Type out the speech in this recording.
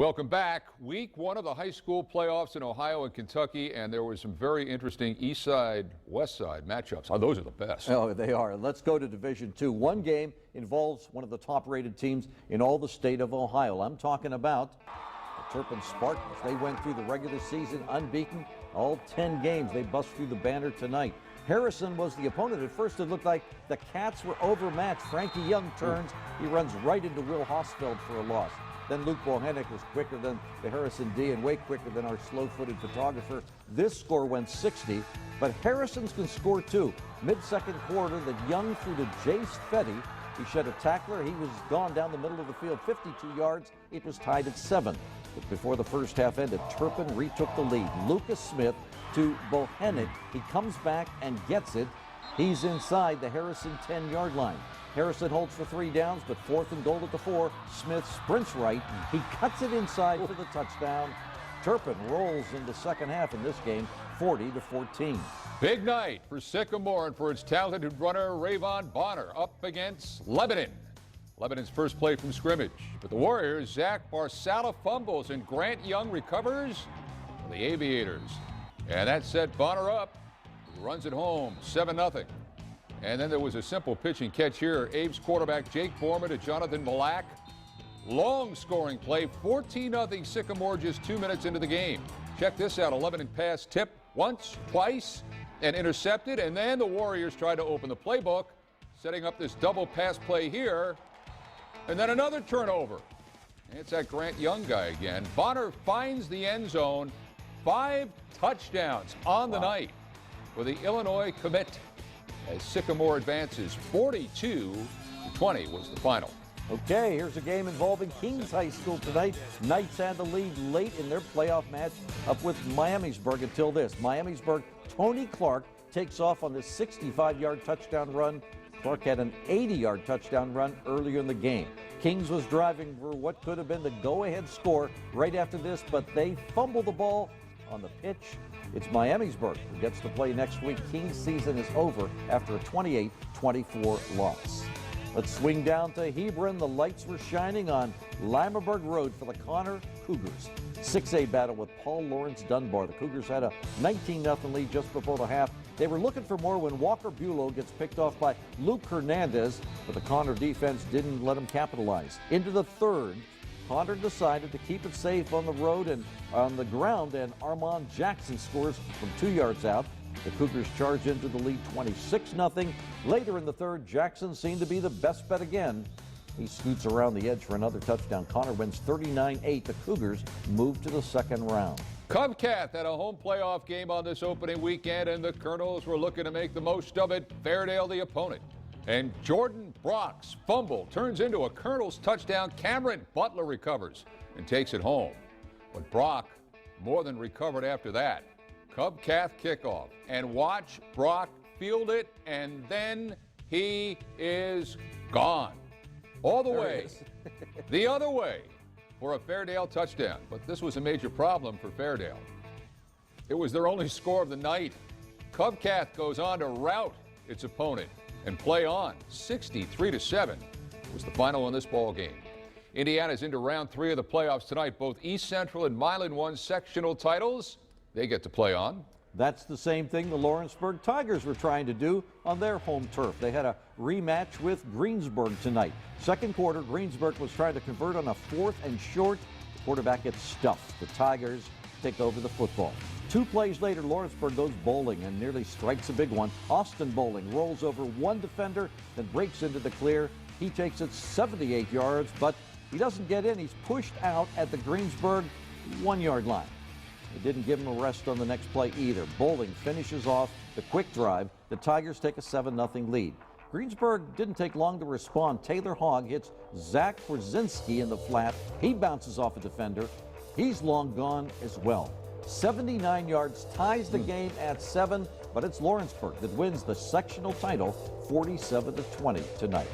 Welcome back. Week one of the high school playoffs in Ohio and Kentucky, and there were some very interesting east side, west side matchups. Oh, those are the best. Oh, they are. Let's go to Division II. One game involves one of the top-rated teams in all the state of Ohio. I'm talking about the Turpin Spartans. They went through the regular season unbeaten. All 10 games. They bust through the banner tonight. Harrison was the opponent. At first, it looked like the Cats were overmatched. Frankie Young turns. He runs right into Will Hosfeld for a loss. Then Luke Bohannick was quicker than the Harrison D and way quicker than our slow-footed photographer. This score went 60, but Harrison's can score too. Mid-second quarter, that Young threw to Jace Fetty. He shed a tackler. He was gone down the middle of the field, 52 yards. It was tied at 7. But before the first half ended, Turpin retook the lead. Lucas Smith to Bohannick. He comes back and gets it. He's inside the Harrison 10-yard line. Harrison holds for 3 downs, but 4th and goal at the 4. Smith sprints right. He cuts it inside for the touchdown. Turpin rolls in the second half in this game, 40-14. Big night for Sycamore and for its talented runner, Rayvon Bonner, up against Lebanon. Lebanon's first play from scrimmage. But the Warriors, Zach Barsala fumbles and Grant Young recovers for the Aviators. And that set Bonner up. He runs it home, 7-0. And then there was a simple pitch and catch here. Abe's quarterback Jake Borman to Jonathan Malak. Long scoring play, 14-0 Sycamore just 2 minutes into the game. Check this out, a Lebanon pass tip once, twice, and intercepted. And then the Warriors tried to open the playbook, setting up this double pass play here. And then another turnover. And it's that Grant Young guy again. Bonner finds the end zone. 5 touchdowns on the night for the Illinois commit, as Sycamore advances. 42-20 was the final. Okay, here's a game involving Kings High School tonight. Knights had the lead late in their playoff match up with Miamisburg until this. Miamisburg, Tony Clark takes off on this 65-yard touchdown run. Clark had an 80-yard touchdown run earlier in the game. Kings was driving for what could have been the go-ahead score right after this, but they fumbled the ball on the pitch. It's Miamisburg who gets to play next week. Kings' season is over after a 28-24 loss. Let's swing down to Hebron. The lights were shining on Lawrenceburg Road for the Connor Cougars. 6A battle with Paul Lawrence Dunbar. The Cougars had a 19-0 lead just before the half. They were looking for more when Walker Bulow gets picked off by Luke Hernandez, but the Connor defense didn't let him capitalize. Into the third, Connor decided to keep it safe on the road and on the ground, and Armand Jackson scores from 2 yards out. The Cougars charge into the lead 26-0. Later in the third, Jackson seemed to be the best bet again. He scoots around the edge for another touchdown. Connor wins 39-8. The Cougars move to the second round. Cubcath had a home playoff game on this opening weekend, and the Colonels were looking to make the most of it. Fairdale the opponent. And Jordan Brock's fumble turns into a Colonel's touchdown. Cameron Butler recovers and takes it home. But Brock more than recovered after that. Cubcath kickoff. And watch Brock field it, and then he is gone. All the way, the other way, for a Fairdale touchdown. But this was a major problem for Fairdale. It was their only score of the night. Cubcath goes on to rout its opponent and play on. 63-7 was the final in this ball game. Indiana's into round 3 of the playoffs tonight. Both East Central and Milan won sectional titles. They get to play on. That's the same thing the Lawrenceburg Tigers were trying to do on their home turf. They had a rematch with Greensburg tonight. Second quarter, Greensburg was trying to convert on a 4th and short. The quarterback gets stuffed. The Tigers take over the football. 2 plays later, Lawrenceburg goes bowling and nearly strikes a big one. Austin Bowling rolls over one defender, then breaks into the clear. He takes it 78 yards, but he doesn't get in. He's pushed out at the Greensburg 1-yard line. They didn't give him a rest on the next play either. Bowling finishes off the quick drive. The Tigers take a 7-0 lead. Greensburg didn't take long to respond. Taylor Hogg hits Zach Brzezinski in the flat. He bounces off a defender. He's long gone as well. 79 yards ties the game at 7, but it's Lawrenceburg that wins the sectional title 47-20 tonight.